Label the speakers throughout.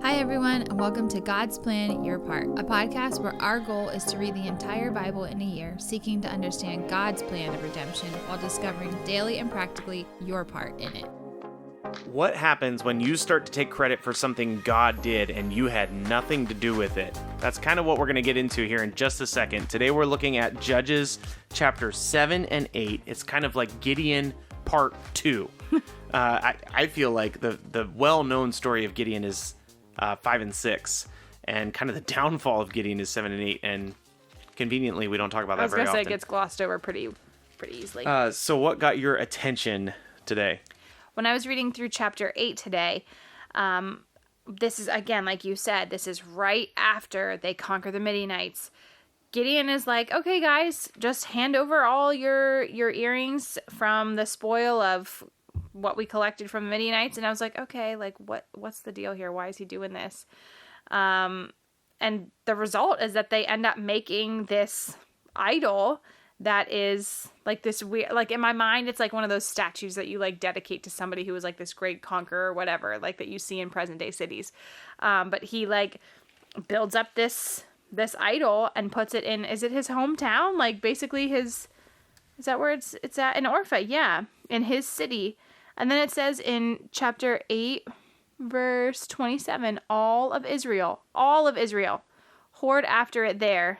Speaker 1: Hi, everyone, and welcome to God's Plan, Your Part, a podcast where our goal is to read the entire Bible in a year, seeking to understand God's plan of redemption while discovering daily and practically your part in it.
Speaker 2: What happens when you start to take credit for something God did and you had nothing to do with it? That's kind of what we're going to get into here in just a second. Today we're looking at Judges chapter 7 and 8. It's kind of like Gideon part 2. I feel like the well-known story of Gideon is 5 and 6, and kind of the downfall of Gideon is 7 and 8, and conveniently we don't talk about that very often. I was going to say
Speaker 3: it gets glossed over pretty easily.
Speaker 2: So what got your attention today?
Speaker 3: When I was reading through chapter 8 today, this is, again, like you said, this is right after they conquer the Midianites. Gideon is like, okay, guys, just hand over all your earrings from the spoil of what we collected from the Midianites. And I was like, okay, like what's the deal here? Why is he doing this? And the result is that they end up making this idol that is like this weird, like in my mind, it's like one of those statues that you like dedicate to somebody who was like this great conqueror or whatever, like that you see in present day cities. But he like builds up this idol and puts it in, is it his hometown? Like basically is that where it's at? In Orpha, yeah, in his city. And then it says in chapter 8, verse 27, all of Israel whored after it there,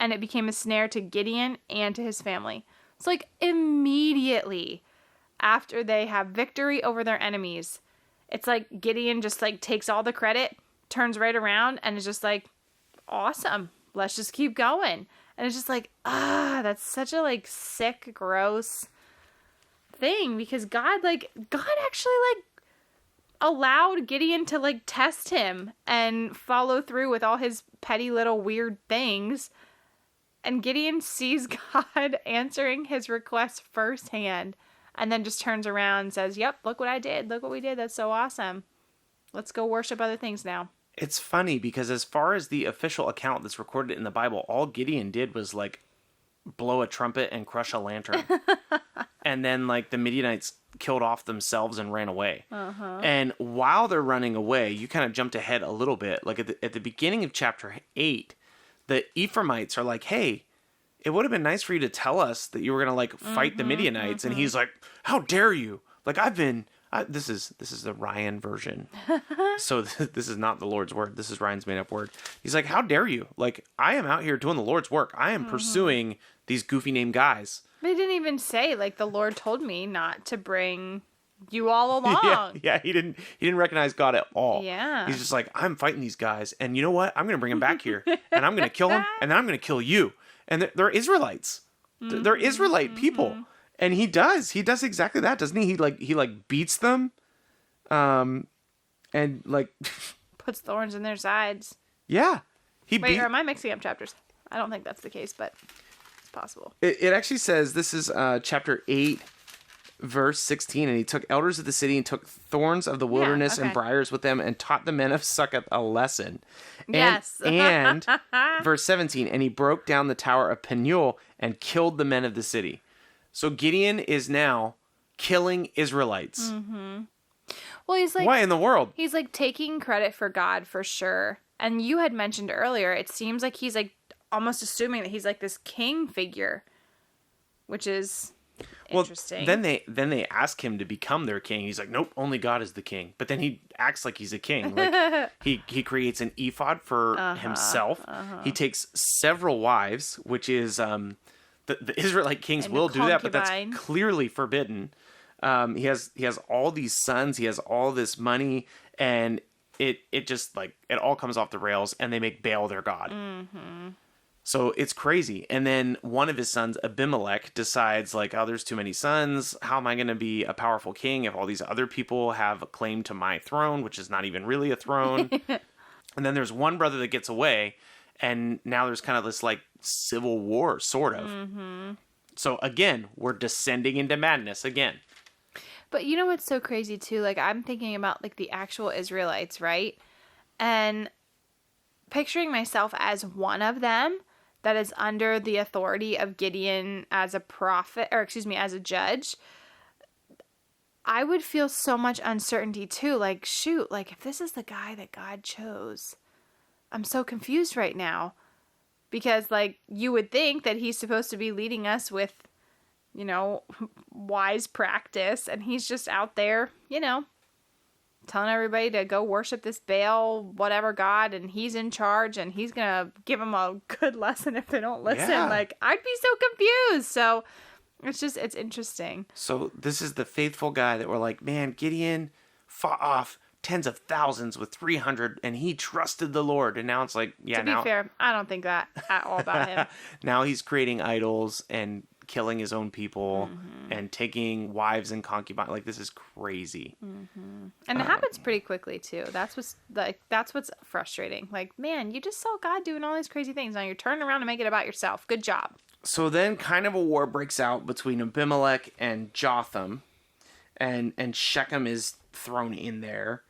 Speaker 3: and it became a snare to Gideon and to his family. It's like immediately after they have victory over their enemies, it's like Gideon just like takes all the credit, turns right around, and is just like, awesome, let's just keep going. And it's just like, that's such a like sick, gross thing, because God actually like allowed Gideon to like test him and follow through with all his petty little weird things, and Gideon sees God answering his request firsthand, and then just turns around and says, yep, look what I did, look what we did, that's so awesome, let's go worship other things now.
Speaker 2: It's funny because as far as the official account that's recorded in the Bible, all Gideon did was like blow a trumpet and crush a lantern. And then like the Midianites killed off themselves and ran away. Uh-huh. And while they're running away, you kind of jumped ahead a little bit. Like at the beginning of chapter 8, the Ephraimites are like, hey, it would have been nice for you to tell us that you were going to like fight the Midianites. And he's like, how dare you? Like this is the Ryan version. So this is not the Lord's word. This is Ryan's made up word. He's like, how dare you? Like, I am out here doing the Lord's work. I am pursuing these goofy name guys.
Speaker 3: But he didn't even say, like, the Lord told me not to bring you all along.
Speaker 2: Yeah, he didn't recognize God at all.
Speaker 3: Yeah.
Speaker 2: He's just like, I'm fighting these guys, and you know what? I'm going to bring them back here, and I'm going to kill them, and then I'm going to kill you. And they're Israelites. They're Israelite people. And he does exactly that, doesn't he? He beats them, and like
Speaker 3: puts thorns in their sides.
Speaker 2: Yeah.
Speaker 3: Or am I mixing up chapters? I don't think that's the case, but it's possible.
Speaker 2: It actually says, this is chapter 8, verse 16, and he took elders of the city and took thorns of the wilderness and briars with them and taught the men of Succoth a lesson.
Speaker 3: Yes.
Speaker 2: And verse 17, and he broke down the tower of Penuel and killed the men of the city. So Gideon is now killing Israelites. Mm-hmm.
Speaker 3: Well, he's like,
Speaker 2: why in the world?
Speaker 3: He's like taking credit for God for sure. And you had mentioned earlier, it seems like he's like almost assuming that he's like this king figure, which is interesting.
Speaker 2: Then they ask him to become their king. He's like, nope, only God is the king. But then he acts like he's a king. Like he creates an ephod for himself. He takes several wives, which is the Israelite kings will do that, but that's clearly forbidden. He has all these sons. He has all this money, and it just like it all comes off the rails, and they make Baal their god. Mm-hmm. So it's crazy. And then one of his sons, Abimelech, decides like, oh, there's too many sons. How am I going to be a powerful king if all these other people have a claim to my throne, which is not even really a throne? And then there's one brother that gets away, and now there's kind of this like civil war, sort of. Mm-hmm. So again, we're descending into madness again.
Speaker 3: But you know what's so crazy too? Like I'm thinking about like the actual Israelites, right? And picturing myself as one of them that is under the authority of Gideon as a prophet, or excuse me, as a judge. I would feel so much uncertainty too. Like, shoot, like if this is the guy that God chose, I'm so confused right now. Because like you would think that he's supposed to be leading us with, wise practice. And he's just out there, telling everybody to go worship this Baal, whatever God, and he's in charge and he's going to give them a good lesson if they don't listen.
Speaker 2: Yeah.
Speaker 3: Like, I'd be so confused. So it's interesting.
Speaker 2: So this is the faithful guy that we're like, man, Gideon fought off tens of thousands with 300 and he trusted the Lord. And now it's like, yeah,
Speaker 3: to be fair, I don't think that at all about him.
Speaker 2: Now he's creating idols and killing his own people and taking wives and concubines. Like, this is crazy.
Speaker 3: And it happens pretty quickly too. That's what's frustrating. Like, man, you just saw God doing all these crazy things. Now you're turning around to make it about yourself. Good job.
Speaker 2: So then kind of a war breaks out between Abimelech and Jotham, and Shechem is thrown in there.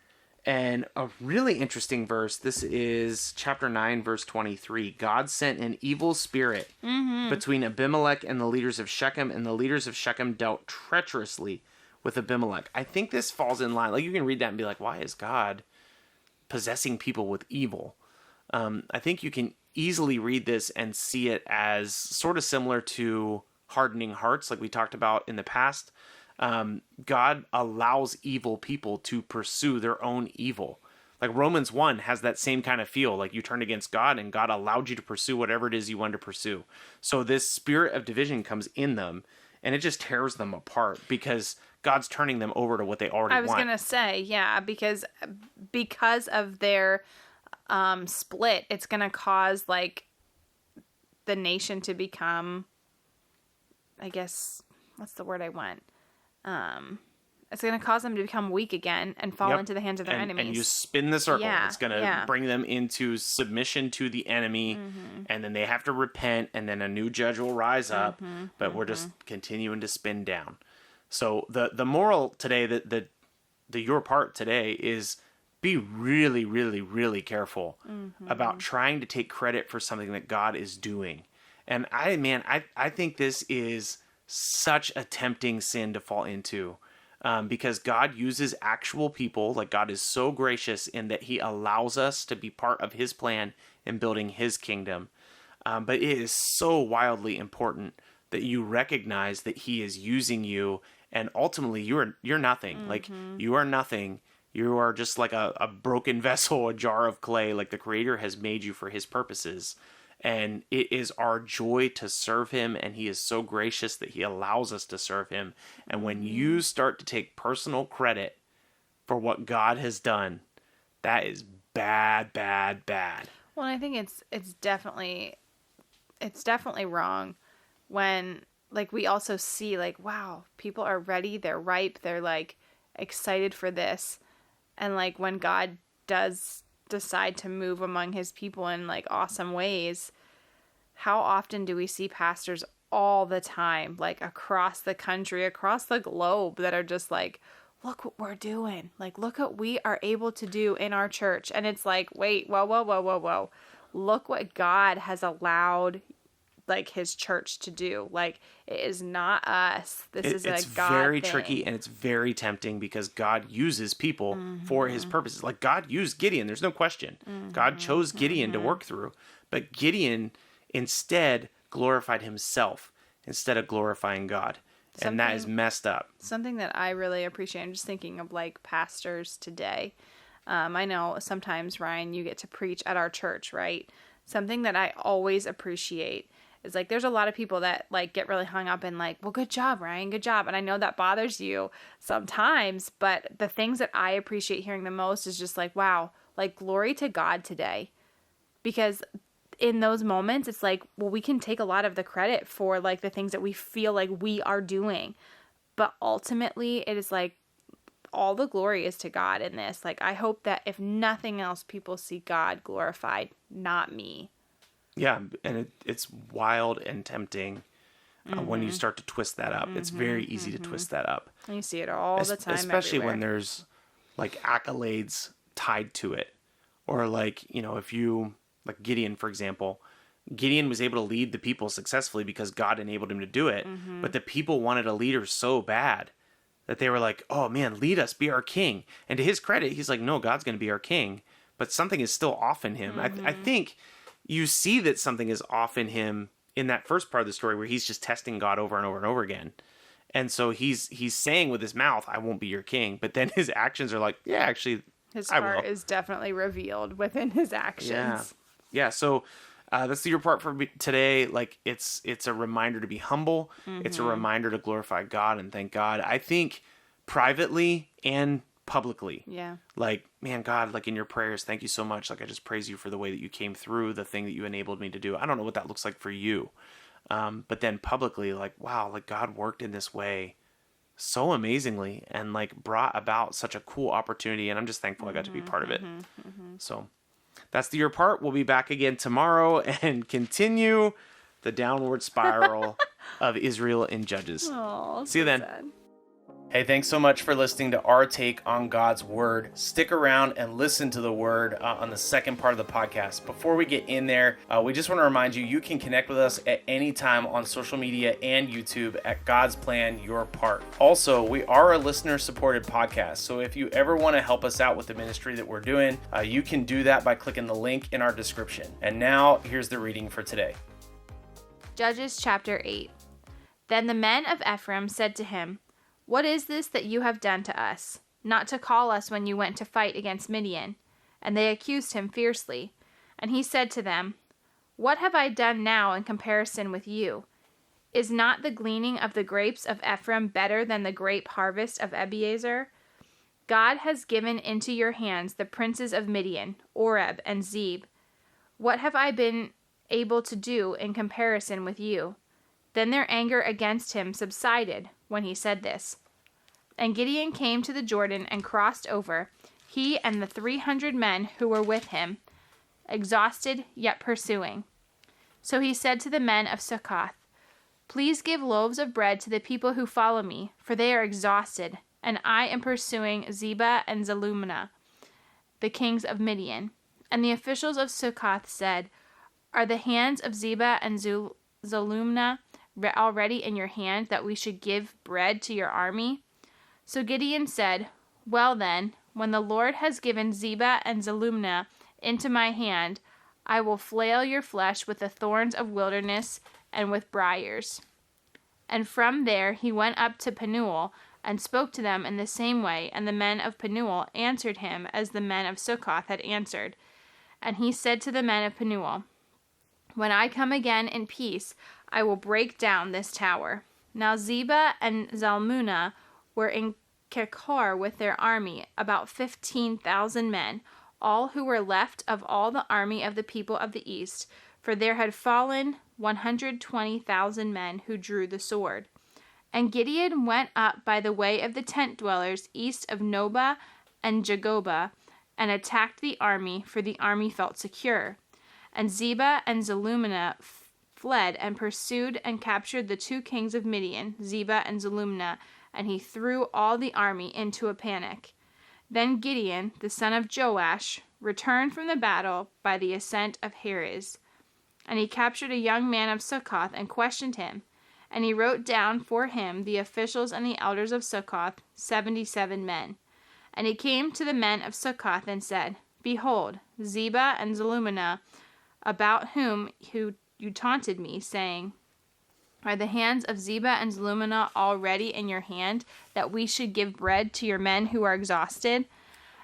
Speaker 2: And a really interesting verse, this is chapter 9, verse 23. God sent an evil spirit between Abimelech and the leaders of Shechem, and the leaders of Shechem dealt treacherously with Abimelech. I think this falls in line. Like, you can read that and be like, why is God possessing people with evil? I think you can easily read this and see it as sort of similar to hardening hearts, like we talked about in the past. God allows evil people to pursue their own evil. Like Romans 1 has that same kind of feel. Like you turned against God and God allowed you to pursue whatever it is you wanted to pursue. So this spirit of division comes in them and it just tears them apart because God's turning them over to what they already want.
Speaker 3: I was going to say, yeah, because of their split, it's going to cause like the nation to become, I guess, what's the word I want? It's going to cause them to become weak again and fall into the hands of their enemies.
Speaker 2: And you spin the circle.
Speaker 3: Yeah,
Speaker 2: it's going to bring them into submission to the enemy, and then they have to repent, and then a new judge will rise up, but we're just continuing to spin down. So the moral today, the your part today is be really, really, really careful about trying to take credit for something that God is doing. And I think this is such a tempting sin to fall into, because God uses actual people. Like, God is so gracious in that he allows us to be part of his plan in building his kingdom. But it is so wildly important that you recognize that he is using you, and ultimately you're nothing. Like, you are nothing. You are just like a broken vessel, a jar of clay. Like, the Creator has made you for his purposes. And it is our joy to serve him, and he is so gracious that he allows us to serve him. And when you start to take personal credit for what God has done, that is bad, bad, bad.
Speaker 3: Well, I think it's definitely wrong when, like, we also see, like, wow, people are ready, they're ripe, they're like excited for this, and like when God does decide to move among his people in like awesome ways, how often do we see pastors all the time, like across the country, across the globe, that are just like, look what we're doing, like look what we are able to do in our church. And it's like, wait, whoa, look what God has allowed like his church to do. Like, it is not us. It's a God
Speaker 2: very
Speaker 3: thing.
Speaker 2: Tricky, and it's very tempting because God uses people for his purposes. Like, God used Gideon, there's no question. God chose Gideon to work through, but Gideon instead glorified himself instead of glorifying God. And that is messed up.
Speaker 3: Something that I really appreciate, I'm just thinking of like pastors today. I know sometimes, Ryan, you get to preach at our church, right? Something that I always appreciate is like, there's a lot of people that like get really hung up in like, well, good job, Ryan, good job. And I know that bothers you sometimes, but the things that I appreciate hearing the most is just like, wow, like glory to God today. Because in those moments, it's like, well, we can take a lot of the credit for like the things that we feel like we are doing. But ultimately it is like, all the glory is to God in this. Like, I hope that if nothing else, people see God glorified, not me.
Speaker 2: Yeah, and it's wild and tempting when you start to twist that up. It's very easy to twist that up.
Speaker 3: And you see it all the time,
Speaker 2: especially
Speaker 3: everywhere.
Speaker 2: when there's like accolades tied to it, or like, you know, if you like Gideon, for example. Gideon was able to lead the people successfully because God enabled him to do it, but the people wanted a leader so bad that they were like, oh man, lead us, be our king. And to his credit, he's like, no, God's going to be our king. But something is still off in him. I think you see that something is off in him in that first part of the story where he's just testing God over and over and over again. And so he's saying with his mouth, I won't be your king. But then his actions are like, yeah, actually,
Speaker 3: his
Speaker 2: I
Speaker 3: heart
Speaker 2: will.
Speaker 3: is definitely revealed within his actions.
Speaker 2: Yeah. So that's your part for today. Like it's a reminder to be humble. It's a reminder to glorify God and thank God. I think privately and publicly.
Speaker 3: Yeah.
Speaker 2: Like, man, God, like in your prayers, thank you so much. Like, I just praise you for the way that you came through, the thing that you enabled me to do. I don't know what that looks like for you. But then publicly, like, wow, like God worked in this way so amazingly and like brought about such a cool opportunity. And I'm just thankful I got to be part of it. So that's the your part. We'll be back again tomorrow and continue the downward spiral of Israel in Judges.
Speaker 3: Oh,
Speaker 2: see you then.
Speaker 3: Sad.
Speaker 2: Hey, thanks so much for listening to our take on God's Word. Stick around and listen to the Word on the second part of the podcast. Before we get in there, we just want to remind you, you can connect with us at any time on social media and YouTube at God's Plan, Your Part. Also, we are a listener-supported podcast, so if you ever want to help us out with the ministry that we're doing, you can do that by clicking the link in our description. And now, here's the reading for today.
Speaker 3: Judges chapter 8. Then the men of Ephraim said to him, What is this that you have done to us, not to call us when you went to fight against Midian? And they accused him fiercely. And he said to them, What have I done now in comparison with you? Is not the gleaning of the grapes of Ephraim better than the grape harvest of Abiezer? God has given into your hands the princes of Midian, Oreb and Zeb. What have I been able to do in comparison with you? Then their anger against him subsided when he said this. And Gideon came to the Jordan and crossed over, he and the 300 men who were with him, exhausted yet pursuing. So he said to the men of Succoth, Please give loaves of bread to the people who follow me, for they are exhausted, and I am pursuing Zebah and Zalmunna, the kings of Midian. And the officials of Succoth said, Are the hands of Zebah and Zalmunna already in your hand, that we should give bread to your army? So Gideon said, Well then, when the Lord has given Zebah and Zalmunna into my hand, I will flail your flesh with the thorns of wilderness and with briars. And from there he went up to Penuel and spoke to them in the same way, and the men of Penuel answered him as the men of Succoth had answered. And he said to the men of Penuel, When I come again in peace, I will break down this tower. Now Zebah and Zalmunna were in Kekar with their army, about 15,000 men, all who were left of all the army of the people of the east, for there had fallen 120,000 men who drew the sword. And Gideon went up by the way of the tent dwellers east of Nobah and Jagobah, and attacked the army, for the army felt secure. And Zebah and Zalmunna fled and pursued and captured the 2 kings of Midian, Zebah and Zalmunna, and he threw all the army into a panic. Then Gideon, the son of Joash, returned from the battle by the ascent of Heres. And he captured a young man of Succoth and questioned him. And he wrote down for him the officials and the elders of Succoth, 77 men. And he came to the men of Succoth and said, Behold, Zebah and Zalmunna, about whom you taunted me, saying, Are the hands of Zebah and Zalmunna already in your hand, that we should give bread to your men who are exhausted?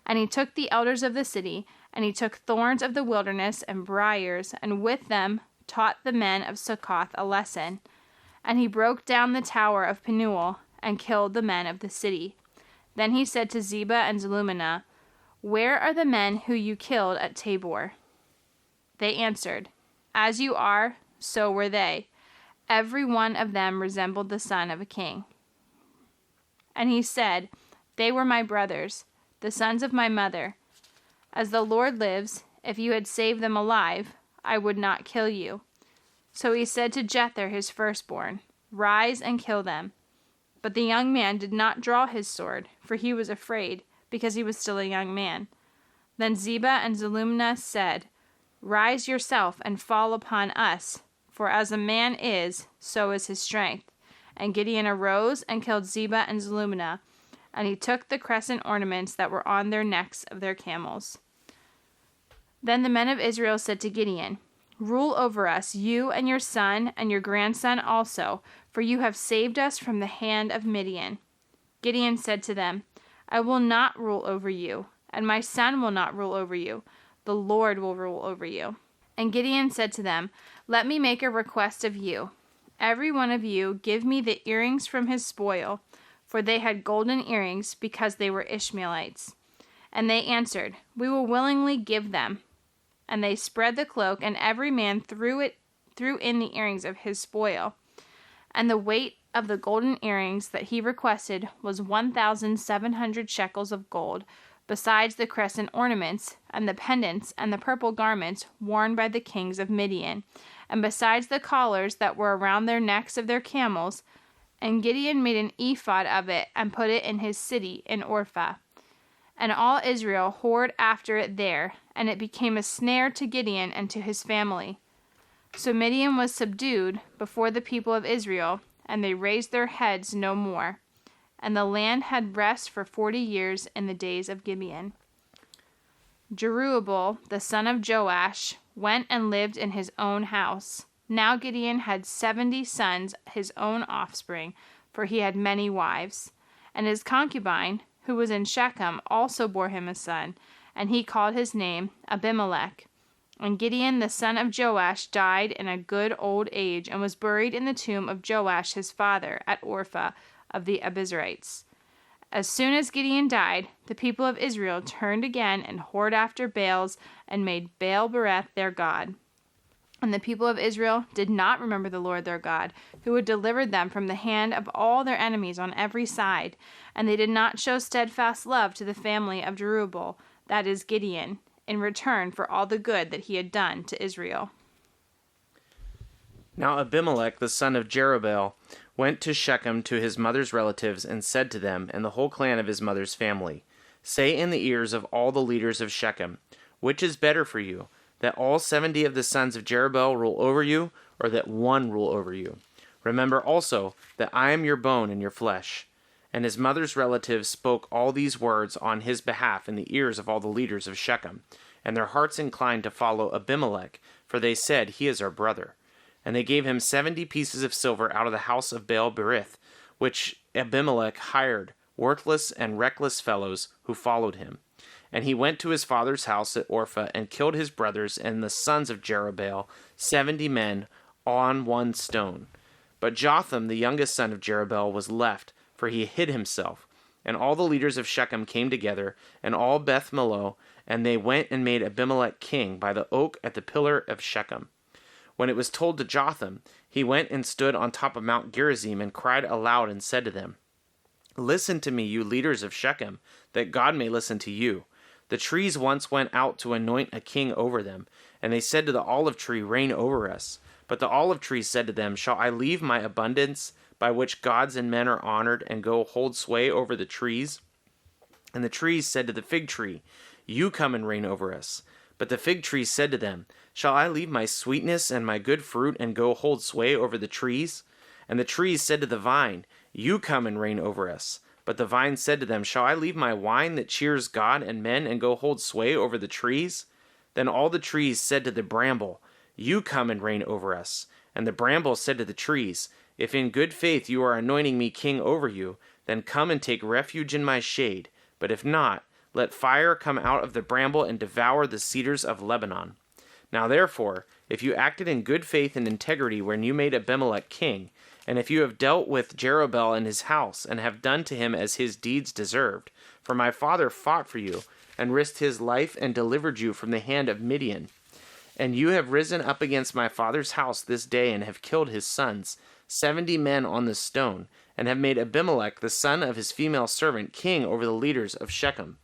Speaker 3: And he took the elders of the city, and he took thorns of the wilderness and briars, and with them taught the men of Succoth a lesson. And he broke down the tower of Penuel, and killed the men of the city. Then he said to Zebah and Zalmunna, Where are the men who you killed at Tabor? They answered, As you are, so were they. Every one of them resembled the son of a king. And he said, They were my brothers, the sons of my mother. As the Lord lives, if you had saved them alive, I would not kill you. So he said to Jether his firstborn, Rise and kill them. But the young man did not draw his sword, for he was afraid, because he was still a young man. Then Zebah and Zalmunna said, Rise yourself and fall upon us, for as a man is, so is his strength. And Gideon arose and killed Zebah and Zalmunna, And he took the crescent ornaments that were on their necks of their camels. Then the men of Israel said to Gideon, "Rule over us, you and your son and your grandson also, for you have saved us from the hand of Midian." Gideon said to them, "I will not rule over you, and my son will not rule over you. The Lord will rule over you." And Gideon said to them, "Let me make a request of you. Every one of you give me the earrings from his spoil," for they had golden earrings because they were Ishmaelites. And they answered, "We will willingly give them." And they spread the cloak, and every man threw in the earrings of his spoil. And the weight of the golden earrings that he requested was 1,700 shekels of gold, besides the crescent ornaments, and the pendants, and the purple garments worn by the kings of Midian, and besides the collars that were around their necks of their camels. And Gideon made an ephod of it, and put it in his city in Orpha. And all Israel whored after it there, and it became a snare to Gideon and to his family. So Midian was subdued before the people of Israel, and they raised their heads no more. And the land had rest for 40 years in the days of Gideon. Jerubbaal, the son of Joash, went and lived in his own house. Now Gideon had 70 sons, his own offspring, for he had many wives. And his concubine, who was in Shechem, also bore him a son, and he called his name Abimelech. And Gideon the son of Joash died in a good old age, and was buried in the tomb of Joash his father at Orpha of the Abiezrites. As soon as Gideon died, the people of Israel turned again and whored after Baals, and made Baal-berith their god. And the people of Israel did not remember the Lord their God, who had delivered them from the hand of all their enemies on every side. And they did not show steadfast love to the family of Jerubbaal, that is Gideon, in return for all the good that he had done to Israel.
Speaker 2: Now Abimelech the son of Jerubbaal went to Shechem to his mother's relatives, and said to them and the whole clan of his mother's family, "Say in the ears of all the leaders of Shechem, which is better for you, that all 70 of the sons of Jerubbaal rule over you, or that one rule over you? Remember also that I am your bone and your flesh." And his mother's relatives spoke all these words on his behalf in the ears of all the leaders of Shechem. And their hearts inclined to follow Abimelech, for they said, "He is our brother." And they gave him 70 pieces of silver out of the house of Baal-berith, which Abimelech hired, worthless and reckless fellows who followed him. And he went to his father's house at Orpha, and killed his brothers and the sons of Jerubbaal, 70 men, on one stone. But Jotham, the youngest son of Jerubbaal, was left, for he hid himself. And all the leaders of Shechem came together, and all Beth Millo, and they went and made Abimelech king by the oak at the pillar of Shechem. When it was told to Jotham, he went and stood on top of Mount Gerizim, and cried aloud and said to them, "Listen to me, you leaders of Shechem, that God may listen to you. The trees once went out to anoint a king over them, and they said to the olive tree, 'Reign over us.' But the olive tree said to them, 'Shall I leave my abundance, by which gods and men are honored, and go hold sway over the trees?' And the trees said to the fig tree, 'You come and reign over us.' But the fig tree said to them, 'Shall I leave my sweetness and my good fruit, and go hold sway over the trees?' And the trees said to the vine, 'You come and reign over us.' But the vine said to them, 'Shall I leave my wine that cheers God and men, and go hold sway over the trees?' Then all the trees said to the bramble, 'You come and reign over us.' And the bramble said to the trees, 'If in good faith you are anointing me king over you, then come and take refuge in my shade. But if not, let fire come out of the bramble and devour the cedars of Lebanon.' Now therefore, if you acted in good faith and integrity when you made Abimelech king, and if you have dealt with Jerubbaal and his house, and have done to him as his deeds deserved, for my father fought for you, and risked his life, and delivered you from the hand of Midian, and you have risen up against my father's house this day, and have killed his sons, 70 men on the stone, and have made Abimelech, the son of his female servant, king over the leaders of Shechem,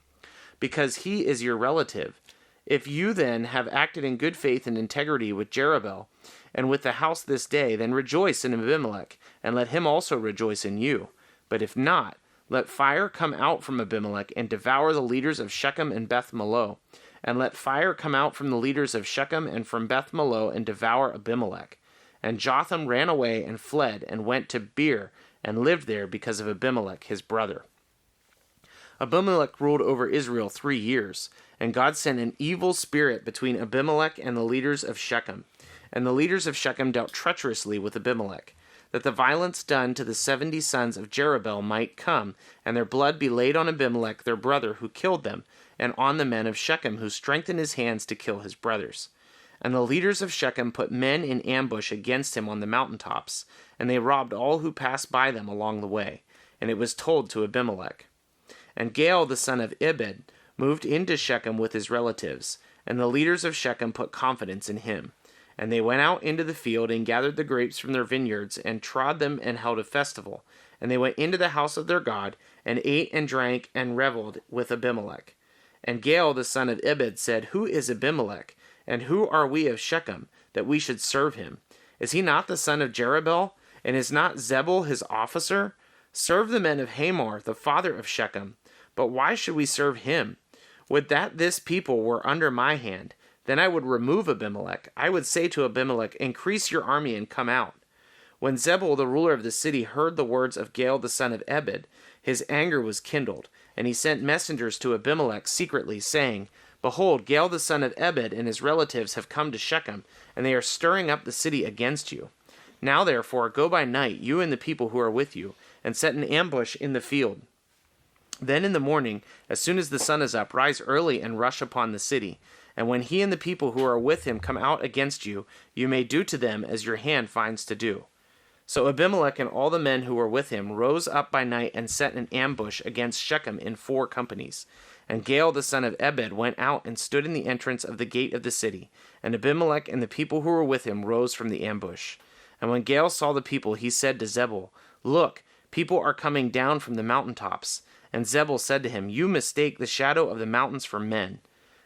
Speaker 2: because he is your relative. If you then have acted in good faith and integrity with Jerubbaal, and with the house this day, then rejoice in Abimelech, and let him also rejoice in you. But if not, let fire come out from Abimelech, and devour the leaders of Shechem and Beth Millo. And let fire come out from the leaders of Shechem and from Beth Millo, and devour Abimelech. And Jotham ran away and fled, and went to Beer, and lived there because of Abimelech his brother." Abimelech ruled over Israel 3 years, and God sent an evil spirit between Abimelech and the leaders of Shechem. And the leaders of Shechem dealt treacherously with Abimelech, that the violence done to the 70 sons of Jerubbaal might come, and their blood be laid on Abimelech their brother who killed them, and on the men of Shechem who strengthened his hands to kill his brothers. And the leaders of Shechem put men in ambush against him on the mountaintops, and they robbed all who passed by them along the way. And it was told to Abimelech. And Gaal the son of Ebed moved into Shechem with his relatives, and the leaders of Shechem put confidence in him. And they went out into the field and gathered the grapes from their vineyards, and trod them and held a festival. And they went into the house of their God, and ate and drank and reveled with Abimelech. And Gaal the son of Ebed said, Who is Abimelech? And who are we of Shechem, that we should serve him? Is he not the son of Jerubbaal? And is not Zebul his officer? Serve the men of Hamor, the father of Shechem. But why should we serve him? Would that this people were under my hand. Then I would remove Abimelech. I would say to Abimelech, Increase your army and come out. When Zebul, the ruler of the city, heard the words of Gaal the son of Ebed, his anger was kindled, and he sent messengers to Abimelech secretly, saying, Behold, Gaal the son of Ebed and his relatives have come to Shechem, and they are stirring up the city against you. Now therefore go by night, you and the people who are with you, and set an ambush in the field. Then in the morning, as soon as the sun is up, rise early and rush upon the city. And when he and the people who are with him come out against you, you may do to them as your hand finds to do. So Abimelech and all the men who were with him rose up by night and set an ambush against Shechem in 4 companies. And Gaal the son of Ebed went out and stood in the entrance of the gate of the city. And Abimelech and the people who were with him rose from the ambush. And when Gaal saw the people, he said to Zebul, Look, people are coming down from the mountaintops. And Zebul said to him, You mistake the shadow of the mountains for men.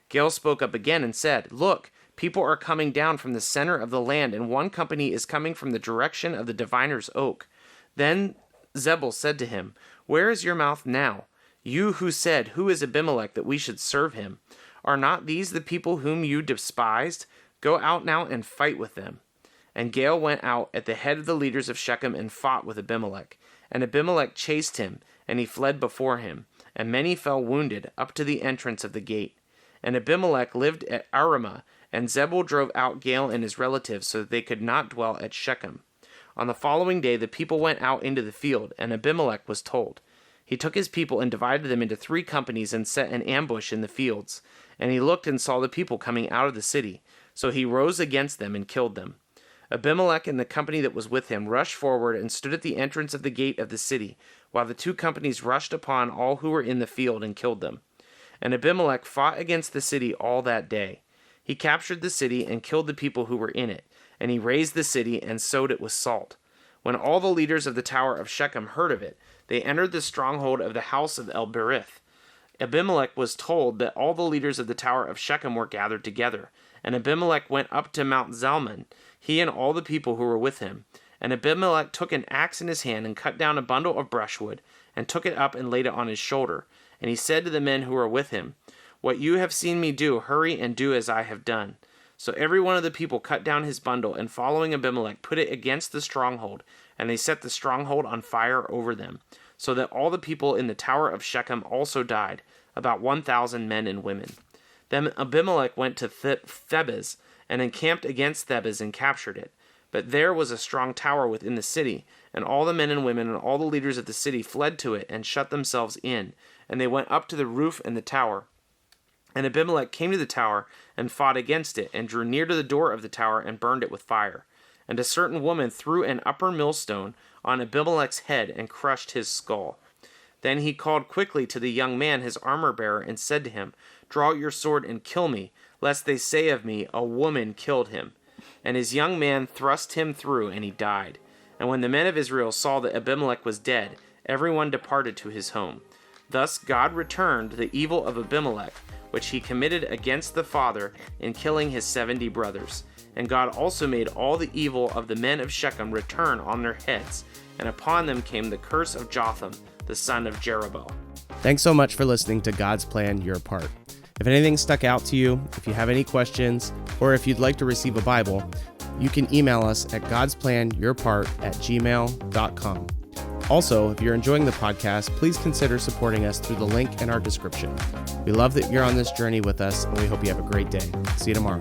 Speaker 2: Gaal spoke up again and said, Look, people are coming down from the center of the land, and one company is coming from the direction of the diviner's oak. Then Zebul said to him, Where is your mouth now? You who said, Who is Abimelech that we should serve him? Are not these the people whom you despised? Go out now and fight with them. And Gaal went out at the head of the leaders of Shechem and fought with Abimelech. And Abimelech chased him, and he fled before him. And many fell wounded up to the entrance of the gate. And Abimelech lived at Arumah, and Zebul drove out Gaal and his relatives so that they could not dwell at Shechem. On the following day the people went out into the field, and Abimelech was told. He took his people and divided them into 3 companies and set an ambush in the fields. And he looked and saw the people coming out of the city. So he rose against them and killed them. Abimelech and the company that was with him rushed forward and stood at the entrance of the gate of the city, while the 2 companies rushed upon all who were in the field and killed them. And Abimelech fought against the city all that day. He captured the city and killed the people who were in it, and he razed the city and sowed it with salt. When all the leaders of the tower of Shechem heard of it, they entered the stronghold of the house of El-Berith. Abimelech was told that all the leaders of the tower of Shechem were gathered together, and Abimelech went up to Mount Zalmunna, he and all the people who were with him. And Abimelech took an axe in his hand and cut down a bundle of brushwood, and took it up and laid it on his shoulder. And he said to the men who were with him, What you have seen me do, hurry and do as I have done. So every one of the people cut down his bundle, and following Abimelech put it against the stronghold, and they set the stronghold on fire over them, so that all the people in the tower of Shechem also died, about 1,000 men and women. Then Abimelech went to Thebez, and encamped against Thebez and captured it. But there was a strong tower within the city, and all the men and women and all the leaders of the city fled to it and shut themselves in, and they went up to the roof and the tower. And Abimelech came to the tower and fought against it, and drew near to the door of the tower and burned it with fire. And a certain woman threw an upper millstone on Abimelech's head and crushed his skull. Then he called quickly to the young man, his armor-bearer, and said to him, Draw your sword and kill me, lest they say of me, A woman killed him. And his young man thrust him through, and he died. And when the men of Israel saw that Abimelech was dead, everyone departed to his home. Thus God returned the evil of Abimelech, which he committed against the father in killing his 70 brothers. And God also made all the evil of the men of Shechem return on their heads, and upon them came the curse of Jotham, the son of Jerubbaal.
Speaker 4: Thanks so much for listening to God's Plan, Your Part. If anything stuck out to you, if you have any questions, or if you'd like to receive a Bible, you can email us at godsplанyourpart@gmail.com. Also, if you're enjoying the podcast, please consider supporting us through the link in our description. We love that you're on this journey with us, and we hope you have a great day. See you tomorrow.